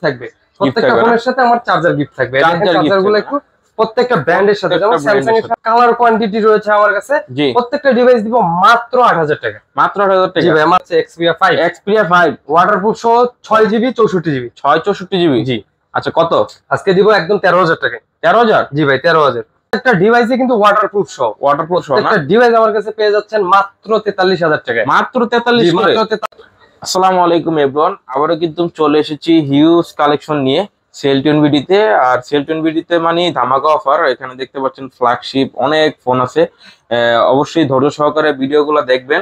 থাকবে প্রত্যেকটা ফোনের সাথে আমার চার্জার গিফট থাকবে। চার্জার গুলো একটু প্রত্যেকটা ব্র্যান্ডের সাথে, যেমন স্যামসাং এর কালার কোয়ান্টিটি রয়েছে আমার কাছে। প্রত্যেকটা ডিভাইস দিব মাত্র 8000 টাকা। মাত্র 8000 টাকা। জি ভাই, আমার Xperia 5 ওয়াটারপ্রুফ সহ 6GB 64GB 664GB। জি আচ্ছা, কত আজকে দিব? একদম 13000 টাকা। 13000? জি ভাই 13000। একটা ডিভাইসে কিন্তু ওয়াটারপ্রুফ সহ একটা ডিভাইস আমার কাছে পেয়ে যাচ্ছেন মাত্র 43000 টাকায়। মাত্র 43? আসসালামু আলাইকুম এভরিওয়ান, আবারও কিন্তু চলে এসেছি হিউজ কালেকশন নিয়ে সেল-টোন ভিডিওতে। আর সেল-টোন ভিডিওতে মানে ধামাকা অফার। এখানে দেখতে পাচ্ছেন ফ্ল্যাগশিপ অনেক ফোন আছে। অবশ্যই ধৈর্য সহকারে ভিডিওগুলো দেখবেন।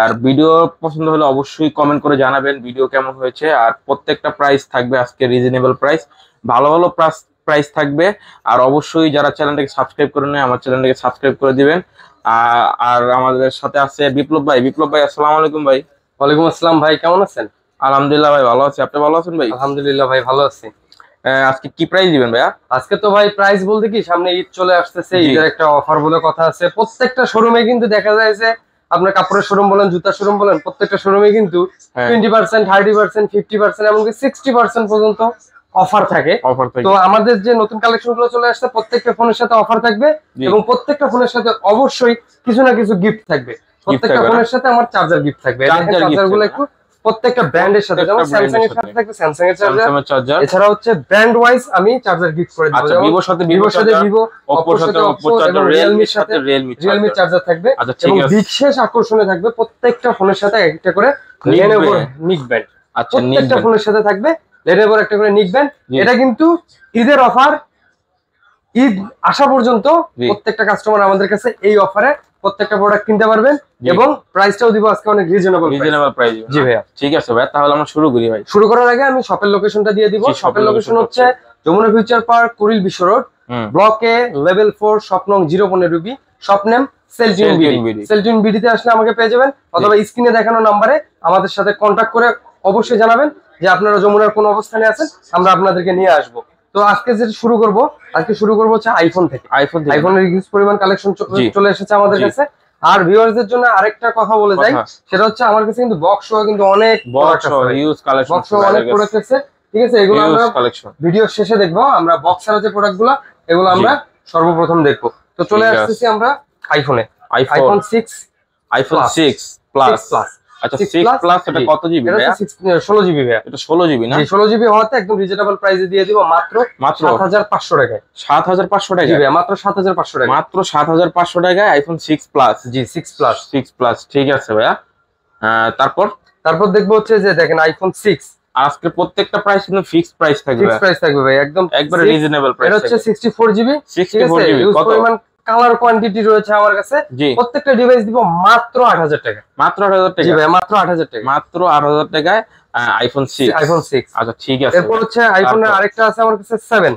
আর ভিডিও পছন্দ হলে অবশ্যই কমেন্ট করে জানাবেন ভিডিও কেমন হয়েছে। আর প্রত্যেকটা প্রাইস থাকবে আজকে রিজনেবল প্রাইস, ভালো ভালো প্রাইস থাকবে। আর অবশ্যই যারা চ্যানেলটাকে সাবস্ক্রাইব করে নেয় আমার চ্যানেলটাকে সাবস্ক্রাইব করে দিবেন। আর আমাদের সাথে আছে বিপ্লব ভাই। বিপ্লব ভাই আসসালামু আলাইকুম ভাই। ওয়ালাইকুম আসসালাম ভাই, কেমন আছেন? আলহামদুলিল্লাহ ভাই ভালো আছি, আপনি ভালো আছেন ভাই? আলহামদুলিল্লাহ ভাই ভালো আছি। আজকে কি প্রাইস দিবেন ভাইয়া? আজকে তো ভাই প্রাইস বলতে কি, সামনে ঈদ চলে আসতেছে, ঈদের একটা অফার বলে কথা আছে। প্রত্যেকটা শোরুমে কিন্তু দেখা যায় যে আপনার কাপড়ের শোরুম বলেন, জুতার শোরুম বলেন, প্রত্যেকটা শোরুমে কিন্তু 20%, 30%, 50%, এমনকি 60% পর্যন্ত অফার থাকে। তো আমাদের যে নতুন কালেকশন গুলো চলে আসছে, প্রত্যেকটা ফোনের সাথে অফার থাকবে এবং প্রত্যেকটা ফোনের সাথে অবশ্যই কিছু না কিছু গিফট থাকবে। প্রত্যেকটা ফোনের সাথে আমার চার্জার গিফট থাকবে। চার্জার গুলো একটু প্রত্যেকটা ব্র্যান্ডের সাথে, যেমন স্যামসাং এর সাথে থাকবে স্যামসাং এর চার্জার, এছাড়া হচ্ছে ব্র্যান্ড ওয়াইজ আমি চার্জার গিফট করে দেব। যেমন ভিভোর সাথে ভিভো, ওপ্পোর সাথে ওপ্পো, এবং রিয়েলমির সাথে রিয়েলমি চার্জার থাকবে। এবং বিশেষ আকর্ষণে থাকবে প্রত্যেকটা ফোনের সাথে একটা করে লেনোভো নিক ব্যান্ড। প্রত্যেকটা ফোনের সাথে থাকবে লেনোভোর একটা করে নিক ব্যান্ড। এটা কিন্তু ঈদের অফার, ঈদ আসা পর্যন্ত প্রত্যেকটা কাস্টমার আমাদের কাছে এই অফারে প্রত্যেকটা প্রোডাক্ট কিনতে পারবেন এবং প্রাইসটাও দিব আজকে অনেক রিজনেবল প্রাইস। জি ভাইয়া, ঠিক আছে ভাই, তাহলে আমরা শুরু করি ভাই। শুরু করার আগে আমি শপের লোকেশনটা দিয়ে দিব। শপের লোকেশন হচ্ছে Jamuna future park, Kuril Bishwa road, block A, level 4, shop নং 015B, shop name Cell Tone BD. Cell Tone বিডিতে আসলে আমাকে পেয়ে যাবেন, অথবা স্ক্রিনে দেখানো নাম্বারে আমাদের সাথে কন্টাক্ট করে অবশ্যই জানাবেন যে আপনারা যমুনার কোন অবস্থানে আছেন, আমরা আপনাদেরকে নিয়ে আসবো। তো আজকে যেটা শুরু করব হচ্ছে আইফোন থেকে। আইফোনের হিউজ পরিমাণ কালেকশন চলে এসেছে আমাদের কাছে। আর ভিউয়ারদের জন্য আরেকটা কথা বলে যাই, সেটা হচ্ছে আমার কাছে কিন্তু বক্স সহ কিন্তু অনেক প্রোডাক্ট আছে। ঠিক আছে, এগুলো আমরা ভিডিও শেষে দেখবো। আমরা বক্স ছাড়া যে প্রোডাক্টগুলো, এগুলো আমরা সর্বপ্রথম দেখবো। তো চলে আসতেছি আমরা আইফোন 6 প্লাস। আচ্ছা 6 প্লাস এটা কত জিবি ভাইয়া? 16GB ভাইয়া। এটা 16GB না? জি 16GB হওয়াতে একদম রিজনেবল প্রাইসে দিয়ে দিব মাত্র 7500 টাকায়। 7500 টাকা? জি ভাইয়া, মাত্র 7500 টাকা। মাত্র 7500 টাকায় আইফোন 6 প্লাস। জি 6 প্লাস। ঠিক আছে ভাইয়া। তারপর দেখবো হচ্ছে যে দেখেন আইফোন 6 আজকে প্রত্যেকটা প্রাইস কিন্তু ফিক্সড প্রাইস থাকবে। ফিক্সড প্রাইস থাকবে ভাই, একদম একবারে রিজনেবল প্রাইস। এটা হচ্ছে 64GB। কত পরিমাণ কালার কোয়ান্টিটি রয়েছে আমার কাছে। প্রত্যেকটা ডিভাইস দিব মাত্র 8000 টাকা। মাত্র 8000 টাকা? জি ভাই, মাত্র 8000 টাকা। মাত্র 8000 টাকায় আইফোন 6। আচ্ছা ঠিক আছে। এরপর হচ্ছে আইফোনের আরেকটা আছে আমার কাছে 7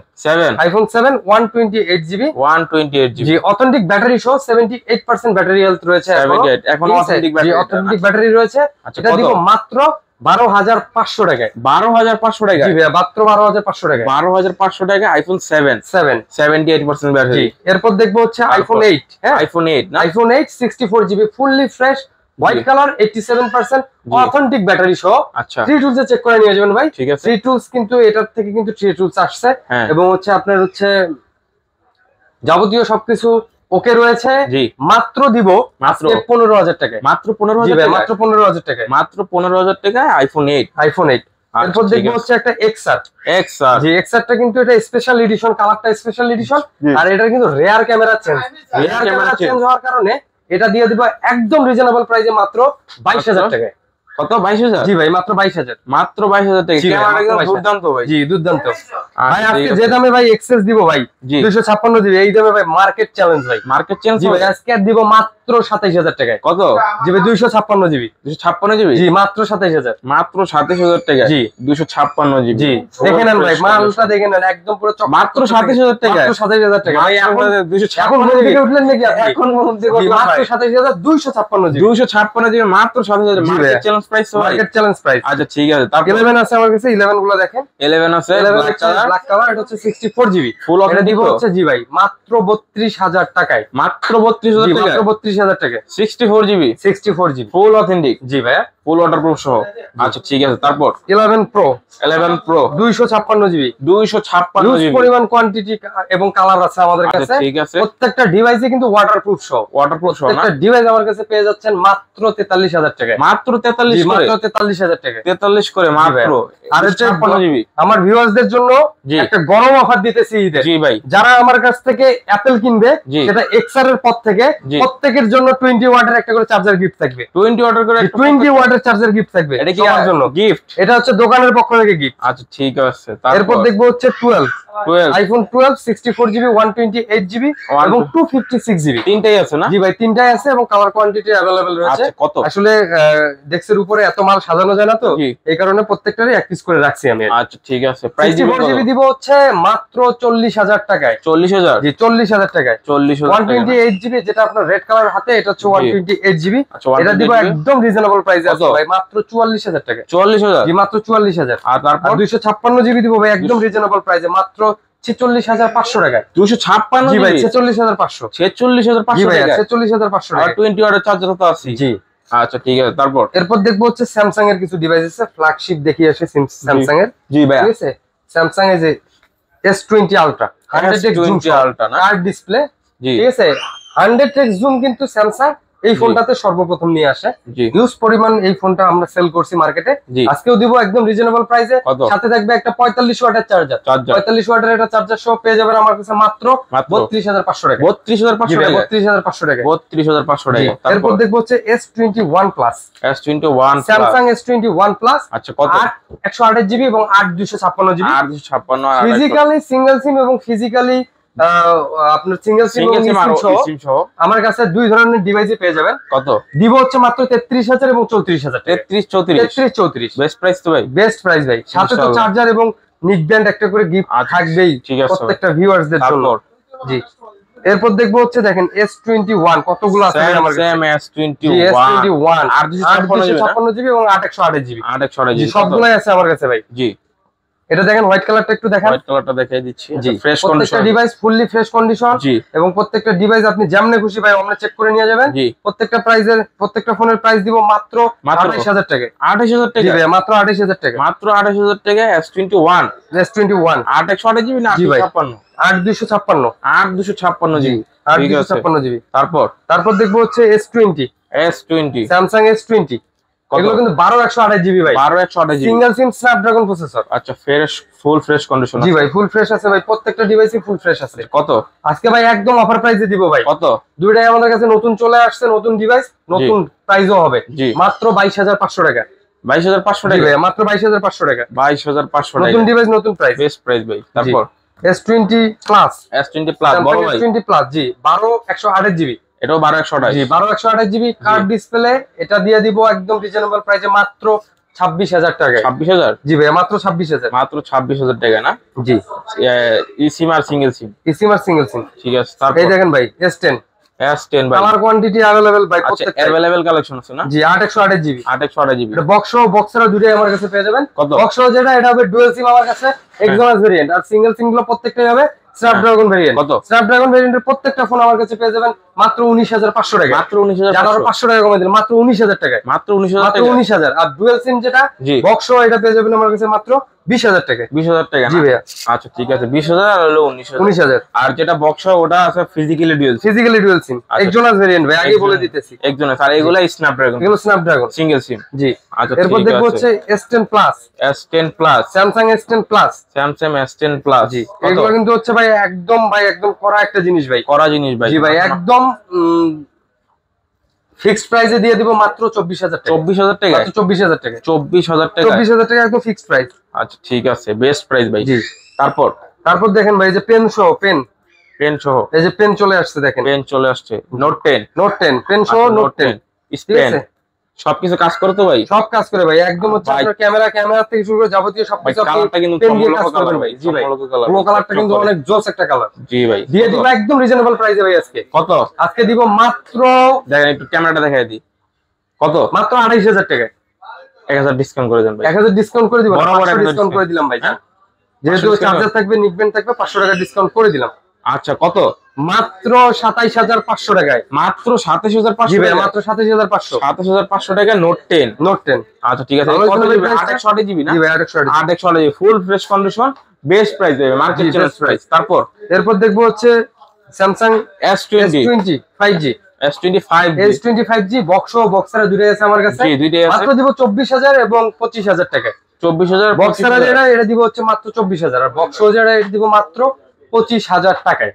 আইফোন 7 128GB। জি অথেন্টিক ব্যাটারি সহ 78% ব্যাটারি হেলথ রয়েছে। এখন অথেন্টিক ব্যাটারি রয়েছে। এটা দিব মাত্র 12500 টাকায়। 12500 টাকা? জি ভাই, মাত্র 12500 টাকা। 12500 টাকা আইফোন 7 78% ব্যাটারি। এরপর দেখবো হচ্ছে আইফোন 8। হ্যাঁ আইফোন 8 না? IPhone 8 64GB fully fresh white colour, 87% authentic battery সহ। আচ্ছা, থ্রি টুলস চেক করে নিয়ে যাবেন ভাই। ঠিক আছে। থ্রি টুলস কিন্তু এটার থেকে কিন্তু থ্রি টুলস আসছে এবং হচ্ছে আপনার হচ্ছে যাবতীয় সবকিছু ওকে রয়েছে। মাত্র দিব মাত্র 15000 টাকায়। মাত্র 15000 টাকা? মাত্র 15000 টাকায়। মাত্র 15000 টাকায় আইফোন 8। এরপর দেখবো হচ্ছে একটা এক্সআর। জি এক্সআরটা কিন্তু এটা স্পেশাল এডিশন, কালারটা স্পেশাল এডিশন। আর এটা কিন্তু রেয়ার ক্যামেরা চেঞ্জ হওয়ার কারণে এটা দিয়ে দিব একদম রিজনেবল প্রাইসে মাত্র 22000 টাকায়। কত? 22000? জি ভাই, মাত্র 22000। মাত্র 22000 টাকা। ক্যামেরা দুর্দান্ত ভাই। জি দুর্দান্ত ভাই। আজকে যে দামে ভাই এক্সেস দিব ভাই 256GB, এই দামে ভাই মার্কেট চ্যালেঞ্জ ভাই। Market challenge? জি ভাই, আজকে দিব মাত্র 27000 টাকায়। কত? জি ভাই 256GB। 256GB? জি মাত্র 27000। মাত্র 27000 টাকা? জি 256GB। জি দেখে নেন ভাই, মালটা দেখে নেন একদম পুরো মাত্র 27000 টাকা? মাত্র 27000 টাকা ভাই। এখন 256 থেকে উঠলেন নাকি? এখন মন দিয়ে বললাম মাত্র 27256GB। 256GB মাত্র 7000। মার্কেট চ্যালেঞ্জ প্রাইস ভাই, মার্কেট চ্যালেঞ্জ প্রাইস। আচ্ছা ঠিক আছে। তারপর 11 আছে আমার কাছে। 11 গুলো দেখেন। 11 আছে ব্ল্যাক কালার। এটা হচ্ছে 64GB ফুল। এটা দিব হচ্ছে জি ভাই মাত্র 32000 টাকায়। মাত্র 32000 টাকা? মাত্র 34,000 টাকা। 64 জিবি 64 জিবি ফুল অথেন্টিক। জি ভাইয়া, ফুল ওয়াটারপ্রুফ সহ। আচ্ছা ঠিক আছে, তারপর 11 pro 11 pro 256 GB 256 huge GB. পরিমাণ কোয়ান্টিটি এবং কালার আছে আমাদের আচ্ছা কাছে। ঠিক আছে, প্রত্যেকটা ডিভাইসে কিন্তু ওয়াটারপ্রুফ সহ। ওয়াটারপ্রুফ সহ না? প্রত্যেকটা ডিভাইস আমার কাছে পেয়ে যাচ্ছেন মাত্র 43,000 টাকায়। মাত্র 43 করে? মাত্র 43,000 টাকায়। 43 করে মাত্র। আর 56 জিবি। আমার ভিউয়ার্সদের জন্য জি। একটা গরম অফার দিতেছি ঈদে। জি ভাই। যারা আমার কাছ থেকে অ্যাপল কিনবে জি। সেটা এক্সআর এর পর থেকে জি। প্রত্যেকের জন্য 20 ওয়াটের একটা করে চার্জার গিফট থাকবে। 20 অর্ডার করে 20 ওয়াটের চার্জার গিফট থাকবে। এটা কি সবার জন্য গিফট? এটা হচ্ছে দোকানের পক্ষ থেকে গিফট। আচ্ছা ঠিক আছে, এরপর দেখবো হচ্ছে 12 আইফোন 12 64 জিবি 128 জিবি এবং 256 জিবি। তিনটাই আছে না? জি ভাই, তিনটাই আছে এবং কালার কোয়ান্টিটি अवेलेबल রয়েছে। আচ্ছা কত? আসলে ডেস্কের উপরে এত মাল সাজানো যায় না তো, জি। এই কারণে প্রত্যেকটারই এক পিস করে রাখছি আমি। আচ্ছা ঠিক আছে, প্রাইস 64 জিবি দিব হচ্ছে মাত্র 40,000 টাকায়। 40,000? জি 40,000 টাকায়। 40,000 128 জিবি যেটা আপনার রেড কালার হাতে, এটা হচ্ছে 128 জিবি। আচ্ছা, এটা দিব 128 একদম রিজনেবল প্রাইসে কত? আছে ভাই, মাত্র 44,000 টাকায়। 44,000? জি মাত্র 44,000। আর তারপর 256 জিবি দিব ভাই একদম রিজনেবল প্রাইসে মাত্র 46,500 টাকায়। 256 জি ভাই জিবি 46,500। 46,500 জি ভাই টাকা? 46,500 আর টাকা। 20 ওয়াটের চার্জার তো আছে। জি। আচ্ছা ঠিক আছে, তারপর এরপর দেখবো হচ্ছে স্যামসাং এর কিছু ডিভাইস আছে, ফ্ল্যাগশিপ দেখিয়ে আসে স্যামসাং এর। জি ভাই। ঠিক আছে, স্যামসাং এর যে S20 ultra 100x zoom ultra না? Card display. জি ঠিক আছে, 100x জুম কিন্তু স্যামসাং এই ফোনটাতে সর্বপ্রথম নিয়ে আসে। জি হিউজ পরিমাণ এই ফোনটা আমরা সেল করছি মার্কেটে। জি। আজকেও দিব একদম রিজনেবল প্রাইসে। কত? সাথে থাকবে একটা 45 ওয়াটের চার্জার। 45 ওয়াটের এটা চার্জার সহ পেয়ে যাবেন আমার কাছে মাত্র 32,500 টাকা। 32,500 টাকা? 32,500 টাকা। 32,500 টাকা। এরপর দেখবো হচ্ছে S21 plus, S21 Samsung S21 plus. আচ্ছা কত? 128 জিবি এবং 8 256 জিবি। 856 আর ফিজিক্যালি সিঙ্গেল সিম এবং ফিজিক্যালি আপনার সিঙ্গেল সিম এবং সিম আর সিম সহ আমার কাছে দুই ধরনের ডিভাইসে পেয়ে যাবেন। কত? দিব হচ্ছে মাত্র 33,000 এবং 34,000 টাকা। 33 34 34 বেস্ট প্রাইস তো ভাই। বেস্ট প্রাইস ভাই। সাথে তো চার্জার এবং নিক ব্যান্ড একটা করে গিফট থাকবেই ঠিক আছে প্রত্যেকটা ভিউয়ার্সদের জন্য। জি। এরপর দেখবো হচ্ছে দেখেন S21 কতগুলো আছে আমার কাছে। S21 8 জিবি এবং 828 জিবি। 828 জি জিবি সবগুলাই আছে আমার কাছে ভাই। জি। এটা দেখেন হোয়াইট কালারটা একটু দেখান। হোয়াইট কালারটা দেখাই দিচ্ছি। জি, ফ্রেশ প্রত্যেকটা condition. Device fully fresh condition. জি। এবং প্রত্যেকটা ডিভাইস আপনি যেমনে খুশি ভাই অমনে চেক করে নিয়ে যাবেন। জি। প্রত্যেকটা ফোনের প্রাইস দিব মাত্র 28,000 টাকা। 28,000 জি টাকা? ভাই মাত্র 28,000 টাকা। মাত্র 28,000 টাকা। S21 S21 828 জিবি না 856? 8 856 জিবি। ঠিক আছে, 8 জিবি। তারপর দেখবো হচ্ছে S20 S20 স্যামসাং S20। এগুলো কিন্তু 12 জিবি ভাই। 12 জিবি সিঙ্গেল সিম স্ন্যাপড্রাগন প্রসেসর। আচ্ছা ফুল ফ্রেশ কন্ডিশন। জি ভাই ফুল ফ্রেশ আছে ভাই, প্রত্যেকটা ডিভাইসই ফুল ফ্রেশ আছে। কত? আজকে ভাই একদম অফার প্রাইসে দিব ভাই। কত? দুইটাই আমাদের কাছে নতুন চলে আসছে, নতুন ডিভাইস, নতুন প্রাইসও হবে। জি। মাত্র 22,500 টাকা। 22,500 জি টাকা? ভাই মাত্র 22,500 টাকা। 22,500 টাকা নতুন ডিভাইস নতুন প্রাইস। বেস্ট প্রাইস ভাই। তারপর S20 প্লাস। S20 প্লাস বড় ভাই। S20 প্লাস জি 128 জিবি। এটাও 1228? জি 128 জিবি কার্ড ডিসপ্লে। এটা দিয়ে দিব একদম রিজনেবল প্রাইসে মাত্র 26,000 টাকায়। 26,000? জি ভাই মাত্র 26,000। মাত্র 26,000 টাকা না? জি। ই সিম আর সিঙ্গেল সিম? সিম আর সিঙ্গেল সিম। ঠিক আছে, তারপর এই দেখেন ভাই S10 S10 ভাই। কালার কোয়ান্টিটি अवेलेबल ভাই আচ্ছা প্রত্যেকটা। अवेलेबल কালেকশন আছে না? জি 828 জিবি। 828 জিবি। এটা বক্স ও বক্সরা দুটোই আমার কাছে পেয়ে যাবেন। কত? বক্স ও যেটা এটা হবে ডুয়াল সিম আমার কাছে, এক্সোনাস ভেরিয়েন্ট। আর সিঙ্গেল সিম গুলো প্রত্যেকটাই হবে স্ন্যাপড্রাগন ভেরিয়েন্ট। কত? স্ন্যাপড্রাগন ভেরিয়েন্টের প্রত্যেকটা ফোন আমার কাছে পেয়ে যাবেন মাত্র 19,500 টাকা। মাত্র 19,500? যারা 500 টাকা কমে দিলেন মাত্র 19,000 টাকায়। মাত্র 19,000 মাত্র টাকা? 19,000। আর ডুয়াল সিম যেটা জি। বক্স ও এটা পেয়ে যাবেন আমার কাছে মাত্র 20,000 টাকা। 20,000 টাকা জি না? ভাইয়া। আচ্ছা ঠিক আছে, 20,000 আর হলো 19,000। 19,000। আর যেটা বক্স ওটা আছে physically dual SIM. Physically dual SIM এক্সোনাস variant ভাই, আগে বলে দিতেছি। একজনের আর এগুলা স্ন্যাপড্রাগন, এগুলো স্ন্যাপড্রাগন সিঙ্গেল সিম। জি। আচ্ছা এরপর ঠিক দেখবো আছে, হচ্ছে S10 plus, S10 plus, Samsung S10 plus, Samsung S10 plus. জি। এগুলো কিন্তু হচ্ছে ভাই একদম করা একটা জিনিস ভাই, করা জিনিস ভাই। জি ভাই একদম ফিক্সড প্রাইসে দিয়ে দিব মাত্র 24,000 টাকা। 24,000 টাকা? মাত্র 24,000 টাকা। 24,000 টাকা? 24,000 টাকা একদম ফিক্সড প্রাইস। আচ্ছা ঠিক আছে, বেস্ট প্রাইস ভাই। জি। তারপর দেখেন ভাই এই যে পেন সহ পেন সহ এই যে পেন চলে আসছে দেখেন, পেন চলে আসছে। নোট 10 পেন সহ নোট 10 স্পেন সবকিছু কাজ করে তো ভাই? সব কাজ করে ভাই, একদম হচ্ছে আপনার ক্যামেরা থেকে শুরু করে যাবতীয় সবকিছু আপনি কালারটা কিন্তু পেন দিয়ে কাজ করবেন ভাই। জি ভাই ব্লু কালারটা কিন্তু অনেক জোস একটা কালার। জি ভাই দিয়ে দিব একদম রিজনেবল প্রাইসে ভাই। আজকে কত? আজকে দিব মাত্র, দেখেন একটু ক্যামেরাটা দেখাই দিই। কত? মাত্র 28,000 টাকা। 1000 ডিসকাউন্ট করে দেন ভাই। 1000 ডিসকাউন্ট করে দিব, বরাবর 500 ডিসকাউন্ট করে দিলাম ভাই। যেহেতু চার্জার থাকবে, নিকবেন থাকবে, 500 টাকা ডিসকাউন্ট করে দিলাম। আচ্ছা কত? মাত্র 27500 টাকায়। মাত্র 27500 ভাই টাকা, মাত্র 27500। 27500 টাকা নোট 10। নোট 10। আচ্ছা ঠিক আছে, কত জিবি? 8 জিবি না? জি ভাই 8 GB, full fresh condition, best price দেবে, মার্কেট চ্যালেঞ্জ প্রাইস। তারপর এরপর দেখবো হচ্ছে Samsung S20 5G। S20 5G box ও বক্সার দুটোই আছে আমার কাছে। জি দুইটাই আছে। মাত্র দিব 24000 এবং 25000 টাকায়। 24000 বক্সার যেটা এটা দিব হচ্ছে মাত্র 24000, আর বক্স যেটা এটা দিব মাত্র 25000 টাকায়।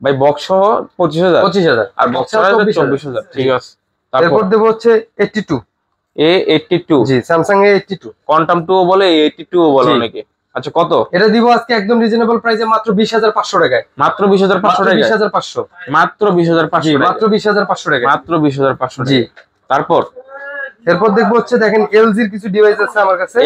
ভাই বক্স সহ 25000 আর বক্সার 24000। ঠিক আছে। এরপর দেব হচ্ছে 82 A82। জি স্যামসাং A82 কোয়ান্টাম 2 বলে, A82 বলে অনেকে। আচ্ছা কত? এটা দিব আজকে একদম রিজনেবল প্রাইসে মাত্র 20500 টাকায়। মাত্র 20500 টাকা? 20500। মাত্র 20500 টাকা? মাত্র 20500 টাকা। মাত্র 20500 জি। তারপর এরপর দেখবো হচ্ছে দেখেন LG এর কিছু ডিভাইস আছে আমার কাছে।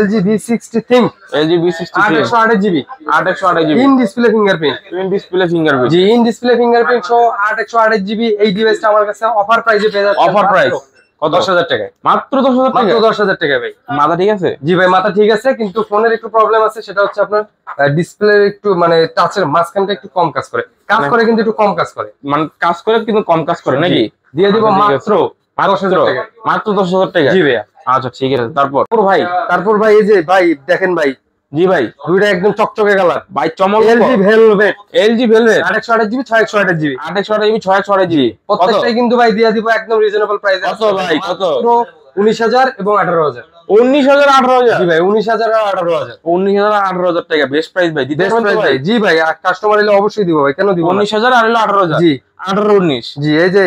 LG V60 Think। LG V60 828 GB. 828 GB in display fingerprint. Twin display fingerprint. G in display fingerprint সহ 828 জিবি এই ডিভাইসটা আমার কাছে অফার প্রাইসে পেয়ে যাচ্ছে। অফার প্রাইস কত? 10000 টাকায়। মাত্র 10000 টাকা? মাত্র 10000 টাকা ভাই। মাথা ঠিক আছে? জি ভাই মাথা ঠিক আছে, কিন্তু ফোনের একটু প্রবলেম আছে, সেটা হচ্ছে আপনার ডিসপ্লে একটু মানে টাচের মাঝখানটা একটু কম কাজ করে, কিন্তু একটু কম কাজ করে, মানে কাজ করে কিন্তু কম কাজ করে নাকি? দিয়ে দিব মাত্র 10000 টাকা। মাত্র 10000 টাকা? জি ভাইয়া। আচ্ছা ঠিক আছে। তারপর ভাই এই যে ভাই দেখেন ভাই, জি ভাই দুইটা একদম চকচকে কালার ভাই, চমক। LG Velvet। LG Velvet 828 GB 628 GB. 828 GB 628 GB প্রত্যেকটাই কিন্তু ভাই দিয়ে দিব একদম রিজনেবল প্রাইসে। কত ভাই? কত? 19000 এবং 18000। 19000 18000? জি ভাই 19000 আর 18000। 19000 18000 টাকা বেস্ট প্রাইস ভাই, দিতে পারবেন তো ভাই? জি ভাই কাস্টমার এলে অবশ্যই দিব ভাই, কেন দিব না? 19000 আর হলো 18000। জি 18 19। জি এই যে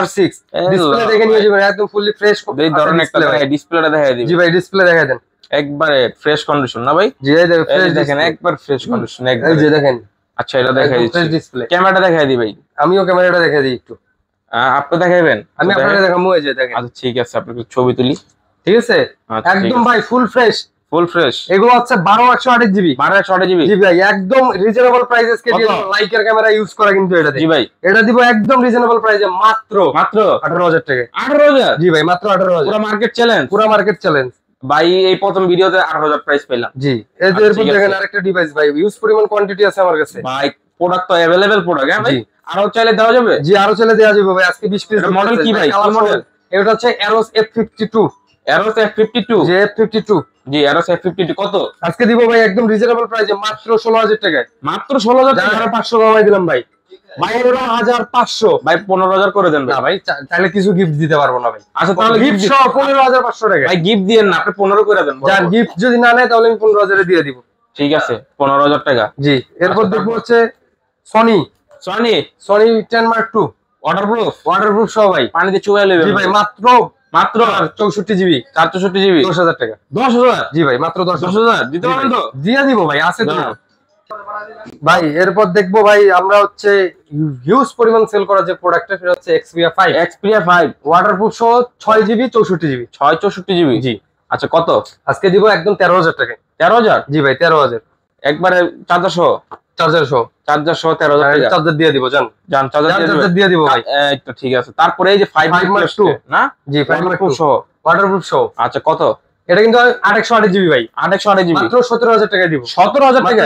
R6 ডিসপ্লে দেখে নিয়ে যাবেন একদম ফুললি ফ্রেশ। এই ধরনের একটা ডিসপ্লেটা দেখাই দিবি। জি ভাই ডিসপ্লে দেখাই দেন। একবারে ফ্রেশ কন্ডিশন না ভাই? জি এই দেখেন একবার ফ্রেশ কন্ডিশন একবার। এই যে দেখেন। আচ্ছা এটা দেখাই দিচ্ছি। Fresh display. ক্যামেরাটা দেখাই দিই ভাই। আমিও ক্যামেরাটা দেখাই দিই একটু। আপনি দেখাইবেন? আমি আপনাকে দেখাবো, এই যে দেখেন। আচ্ছা ঠিক আছে, আপনাকে ছবি তুলি। ঠিক আছে একদম ভাই ফুল ফ্রেশ। এগুলো হচ্ছে 12128 জিবি। 12128 জিবি? জি ভাই একদম রিজনেবল প্রাইসে কে দিয়ে লাইকার ক্যামেরা ইউজ করা কিন্তু এটা। জি ভাই এটা দিব একদম রিজনেবল প্রাইসে মাত্র 18000 টাকা। 18000? জি ভাই মাত্র 18000। পুরো মার্কেট চ্যালেঞ্জ। পুরো মার্কেট চ্যালেঞ্জ ভাই, এই প্রথম ভিডিওতে 18000 প্রাইস পেলাম। জি এই যে এরপর দেখেন আরেকটা ডিভাইস ভাই, ইউজ পরিমাণ কোয়ান্টিটি আছে আমার কাছে ভাই, প্রোডাক্ট তো अवेलेबल প্রোডাক্ট। হ্যাঁ ভাই, আরো চাইলে দেওয়া যাবে? জি আরো চাইলে দেওয়া যাবে ভাই। আজকে 20 পিস। মডেল কি ভাই? কি মডেল এটা? হচ্ছে Aros F52। Aros F52? জি F52। জি Aros F52 কত? আজকে দিব ভাই একদম রিজনেবল প্রাইসে মাত্র 16000 টাকায়। মাত্র 16000 টাকা? 500 কমাই দিলাম ভাই। ভাই 11500। ভাই 15000 করে দেন না ভাই তাহলে কিছু গিফট দিতে পারবো না ভাই। আচ্ছা তাহলে গিফট সহ 15500 টাকা। ভাই গিফট দিয়েন না, আপনি 15 করে দেন। যার গিফট যদি না নেয় তাহলে আমি 15000 এ দিয়ে দিব। ঠিক আছে 15000 টাকা। জি এরপর দেখবো হচ্ছে সনি 10 Mark II ওয়াটারপ্রুফ সহ ভাই, পানিতে চুবাই নেবেন। জি ভাই মাত্র 64 জিবি 464 জিবি 10000 টাকা। 10000? জি ভাই মাত্র 10000 দিতে পারেন তো? দিয়ে দিব ভাই, আছে তো ভাই। এরপর দেখবো ভাই আমরা হচ্ছে হিউজ পরিমাণ সেল করা যে প্রোডাক্টটা, সেটা হচ্ছে Xperia 5 ওয়াটারপ্রুফ সহ 6 জিবি 64 জিবি 664 জিবি। জি আচ্ছা কত? আজকে দিব একদম 13000 টাকায়। 13000? জি ভাই 13000 একবারে চার্জার সহ? চার্জার সহ 13000 টাকা। চার্জার দিয়ে দিব জান চার্জার দিয়ে দিব ভাই। এই তো ঠিক আছে। তারপরে এই যে 5 Mark II না? জি 5 Mark II সহ ওয়াটারপ্রুফ সহ। আচ্ছা কত? এটা কিন্তু 828 জিবি ভাই। 828 জিবি মাত্র 17000 টাকা দিব। 17000 টাকা?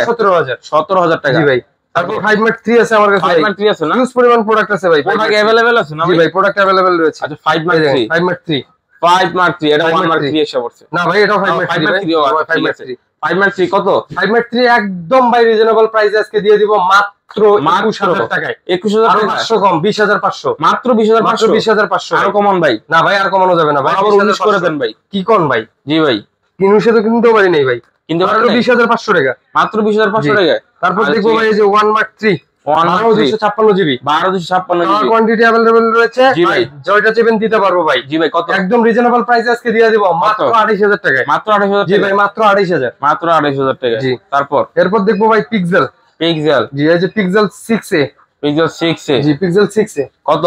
17000 টাকা। জি ভাই। তারপর 5 Mark III আছে আমার কাছে। 5 Mark III আছে না? হিউজ পরিমাণ প্রোডাক্ট আছে ভাই। প্রোডাক্ট अवेलेबल আছে না? জি ভাই প্রোডাক্ট अवेलेबल রয়েছে। আচ্ছা 5 Mark III 5 Mark III এটা 1 Mark III এসে পড়ছে না ভাই, এটা 5 Mark III 5 Mark III 5 Mark III কত? 5 Mark III একদম ভাই রিজনেবল প্রাইসে আজকে দিয়ে দিব মাত্র 21000 টাকায়। 21000 আরো টাকা? 500 কম 20500। মাত্র 20500? 20500 আরো কমান ভাই। না ভাই আর কমানো যাবে না ভাই, আবার 19 করে দেন ভাই। কি কোন ভাই? জি ভাই কিনুসে তো কিনতে পারি নাই ভাই, কিন্তু মাত্র 20500 টাকা। মাত্র 20500 টাকা। তারপর দেখবো ভাই এই যে 1 Mark III 12256 GB 12256 GB quantity available রয়েছে। জি ভাই জয়টা চেপেন দিতে পারবো ভাই। জি ভাই কত? একদম রিজনেবল প্রাইসে আজকে দিয়ে দিব মাত্র 28000 টাকায়। মাত্র 28000 জি ভাই মাত্র 28000 মাত্র 28000 টাকা। জি তারপর এরপর দেখবো ভাই পিক্সেল জি এই যে পিক্সেল 6a পিক্সেল 6a জি পিক্সেল 6a কত?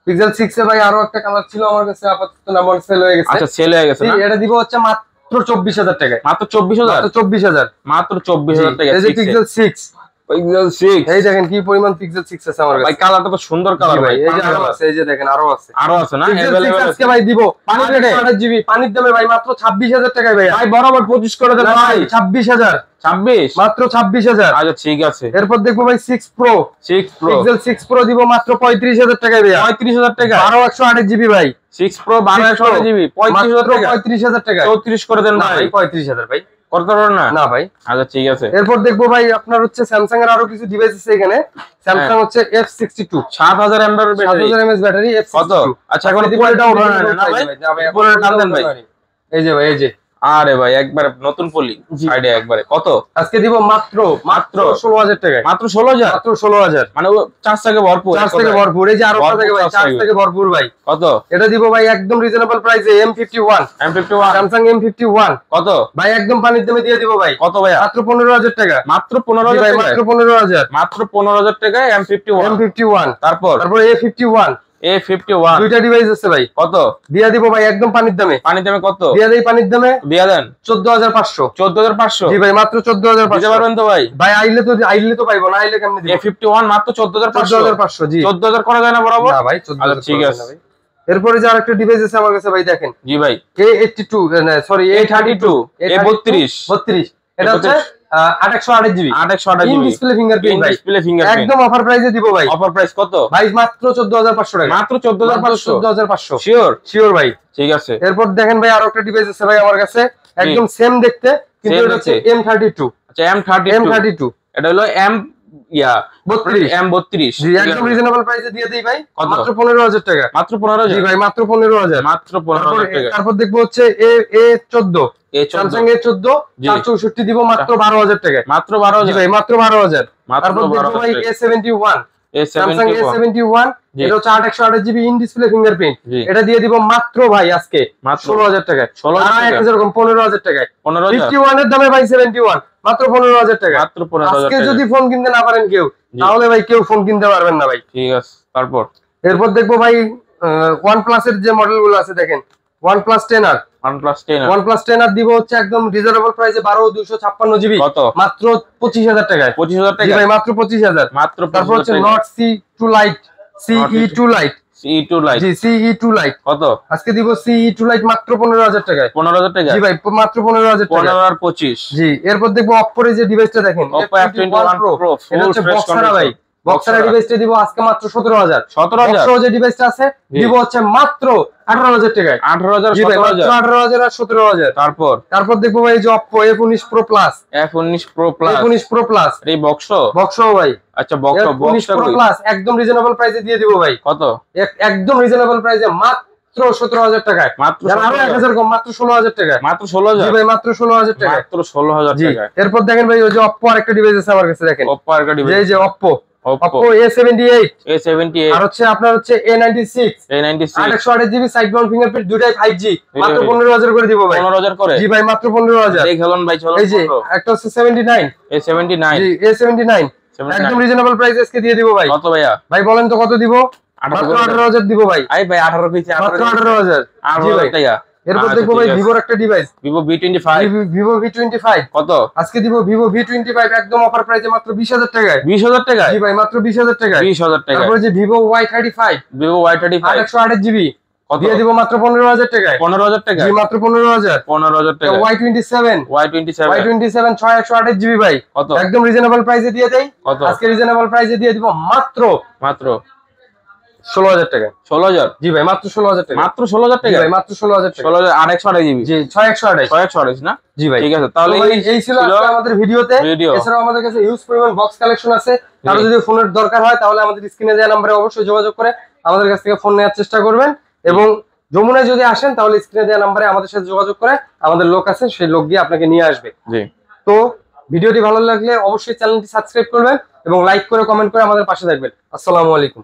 পিক্সেল 6a ভাই আরো একটা কালার ছিল আমার কাছে, আপাতত না আমার সেল হয়ে গেছে। আচ্ছা সেল হয়ে গেছে না? এটা দিব হচ্ছে মাত্র 24000 টাকায়। মাত্র 24000? মাত্র 24000 মাত্র 24000 টাকা। এই যে পিক্সেল 6 পিক্সেল 6 এই দেখেন কি পরিমাণ পিক্সেল 6 আছে আমার কাছে ভাই। কালারটা তো সুন্দর কালার ভাই। এই যে আরো আছে, এই যে দেখেন আরো আছে না? পিক্সেল 6 अवेलेबल আজকে ভাই দিব পানির রেটে 8 জিবি পানির দামে ভাই মাত্র 26000 টাকায় ভাই। ভাই বরাবর 25 করে দেন ভাই। 26000 26 মাত্র 26000। আচ্ছা ঠিক আছে। এরপর দেখবো ভাই 6 প্রো পিক্সেল 6 প্রো দিব মাত্র 35000 টাকায় ভাই। 35000 টাকা 12128 জিবি ভাই। 6 প্রো 12128 জিবি 35000 টাকা 35000 টাকা 34 করে দেন না ভাই। 35000 ভাই করতে পারবেন না? না ভাই। আচ্ছা ঠিক আছে। এরপর দেখবো ভাই আপনার হচ্ছে স্যামসাং এর আরো কিছু ডিভাইস আছে এখানে। স্যামসাং হচ্ছে F62 7000 mAh battery. 7000 mAh battery কত? F62। আচ্ছা এখন পুরোটা ওঠানো না ভাই? পুরোটা টান দেন ভাই। এই যে ভাই এই যে আরে ভাই একবারে নতুন পলি আইডিয়া একবারে। কত আজকে দিব মাত্র 16000 টাকায়। মাত্র 16000 মাত্র 16000 মানে ও চার্জ থেকে ভরপুর। চার্জ থেকে ভরপুর। এই যে আরো থাকে ভাই চার্জ থেকে ভরপুর ভাই। কত? এটা দিব ভাই একদম রিজনেবল প্রাইসে M51 স্যামসাং M51 কত ভাই? একদম পানির দামে দিয়ে দিব ভাই। কত ভাই? মাত্র 15000 টাকা। মাত্র 15000 ভাই টাকা মাত্র 15000 মাত্র 15000 টাকায় M51 তারপর A51 A51 দুইটা ডিভাইস আছে ভাই। কত দিয়া দিব ভাই একদম পানির দামে। পানির দামে কত দিয়া দেই পানির দামে দিয়া দেন? 14500 14500 জি ভাই মাত্র দিতে 14500 পারবেন তো ভাই? ভাই আইলে তো পাইবো না, আইলে কেমনে দিব? A51 মাত্র 14500 14500 জি 14000 করা যায় না বরাবর? না ভাই 14000 আচ্ছা ঠিক আছে। এরপরে যে আরেকটা ডিভাইস আছে আমার কাছে ভাই দেখেন জি ভাই A82 না সরি A32 A32 এটা হচ্ছে 828 GB 828 in GB display fingerprint ভাই। ডিসপ্লে ফিঙ্গারপ্রিন্ট একদম অফার প্রাইসে দিব ভাই। অফার প্রাইস কত ভাই মাত্র 14500 টাকা। মাত্র 14500 14500 শিওর শিওর ভাই। ঠিক আছে। এরপর দেখেন ভাই আরো একটা ডিভাইস আছে ভাই আমার কাছে একদম সেম দেখতে কিন্তু এটা হচ্ছে M32 আচ্ছা M32 এটা হলো M32 জি একদম রিজনেবল প্রাইসে দিয়ে দেই ভাই কত? মাত্র 15000 টাকা। মাত্র 15000 জি ভাই মাত্র 15000 মাত্র 15000 টাকা। তারপর দেখবো হচ্ছে A14 স্যামসাং A14 জি। 464 দিব মাত্র 12000 টাকায়। মাত্র জি 12000 ভাই মাত্র 12000। মাত্র তারপর দেখবো ভাই 12000 A71 স্যামসাং A71 জি। এটা হচ্ছে 828 জিবি ইন ডিসপ্লে ফিঙ্গারপ্রিন্ট। জি। এটা দিয়ে দিব মাত্র ভাই আজকে মাত্র 16000 টাকায়। 16000 টাকা। 1000 কম 15000 টাকায়। 15000 51 এর দামে ভাই 71 মাত্র 15000 টাকা। মাত্র 15000 আজকে টাকা। যদি ফোন কিনতে না পারেন কেউ জি। তাহলে ভাই কেউ ফোন কিনতে পারবেন না ভাই। ঠিক আছে। তারপর এরপর দেখবো ভাই OnePlus এর যে মডেলগুলো আছে দেখেন OnePlus 10R OnePlus 10 OnePlus 10R দিব হচ্ছে একদম রিজনেবল প্রাইসে 12256 জিবি কত? মাত্র 25000 টাকায়। 25000 জি টাকা ভাই মাত্র 25000। মাত্র তারপর হচ্ছে 25000 Note C2 Lite CE2 Lite CE2 Lite জি CE2 Lite কত? আজকে দিব CE2 Lite মাত্র 15000 টাকায়। 15000 টাকা জি ভাই মাত্র 15000 টাকা। 15 আর 25 জি এরপর দেখবো Oppo এর যে ডিভাইসটা দেখেন Oppo F21 Pro এটা ফুল হচ্ছে ফ্রেশ বক্সারা ভাই। বক্সারা ডিভাইসটা দিব আজকে মাত্র 17000। 17000 বক্সও যে ডিভাইসটা আছে দিব হচ্ছে মাত্র 18000 টাকায়। 18000 জি ভাই মাত্র 17000 18000 আর 17000। তারপর দেখবো ভাই যে Oppo F19 Pro Plus F19 Pro Plus F19 Pro Plus এই বক্স বক্সও ভাই আচ্ছা বক্স F19 Pro Plus একদম রিজনেবল প্রাইসে দিয়ে দিব ভাই। কত? একদম রিজনেবল প্রাইসে মাত্র 17000 টাকায়। মাত্র আরো 1000 কম মাত্র 16000 টাকায়। মাত্র 16000 জি ভাই মাত্র 16000 টাকা। মাত্র 16000 জি টাকা। এরপর দেখেন ভাই ওই যে Oppo আরেকটা ডিভাইস আছে আমার কাছে দেখেন Oppo আর গাড়ি যে Oppo Oppo A78 A78 আর হচ্ছে আপনার হচ্ছে A96 A96 828 GB side Mount fingerprint দুটাই 5G মাত্র 15000 করে দিব ভাই। 15000 করে জি ভাই মাত্র 15000। এই খেলুন ভাই চলো এই যে একটা হচ্ছে 79 A79 জি A79 একদম রিজনেবল প্রাইস আজকে দিয়ে দিব ভাই। কত ভাইয়া? ভাই বলেন তো কত দিব? মাত্র 18000 দিব ভাই। আই ভাই 18 কইছি মাত্র 18000 জি ভাই। টাকা। এরপর দেখবো ভাই ভিভোর একটা device Vivo V25 Vivo V25 কত? আজকে দিব Vivo V25 একদম অফার প্রাইসে মাত্র 20000 টাকায়। 20000 টাকা জি ভাই মাত্র 20000 টাকায়। 20000 টাকা। তারপরে যে Vivo Y35 Vivo Y35 828 GB কত? দিয়ে দিব মাত্র 15000 টাকায়। 15000 টাকা জি মাত্র 15000। 15000 টাকা। Y27 Y27 628 জিবি ভাই কত? একদম রিজনেবল প্রাইসে দিয়ে দেই। কত? আজকে রিজনেবল প্রাইসে দিয়ে দিব মাত্র 16000 টাকা। 16000 জি ভাই মাত্র 16000 টাকা। মাত্র 16000 জি টাকা ভাই মাত্র 16000 টাকা। 16000 828 জিবি জি 6128 628 না? জি ভাই ঠিক আছে তাহলে তো ভাই এই ছিল আজকে আমাদের ভিডিওতে। এছাড়াও আমাদের কাছে হিউজ পরিমাণ বক্স কালেকশন আছে। কারো যদি ফোনের দরকার হয় তাহলে আমাদের স্ক্রিনে দেওয়া নম্বরে অবশ্যই যোগাযোগ করে আমাদের কাছ থেকে ফোন নেওয়ার চেষ্টা করবেন এবং যমুনায় যদি আসেন তাহলে স্ক্রিনে দেওয়া নম্বরে আমাদের সাথে যোগাযোগ করে আমাদের লোক আছে সেই লোক গিয়ে আপনাকে নিয়ে আসবে। জি তো ভিডিওটি ভালো লাগলে অবশ্যই চ্যানেলটি সাবস্ক্রাইব করবেন এবং লাইক করে কমেন্ট করে আমাদের পাশে থাকবেন। আসসালামু আলাইকুম।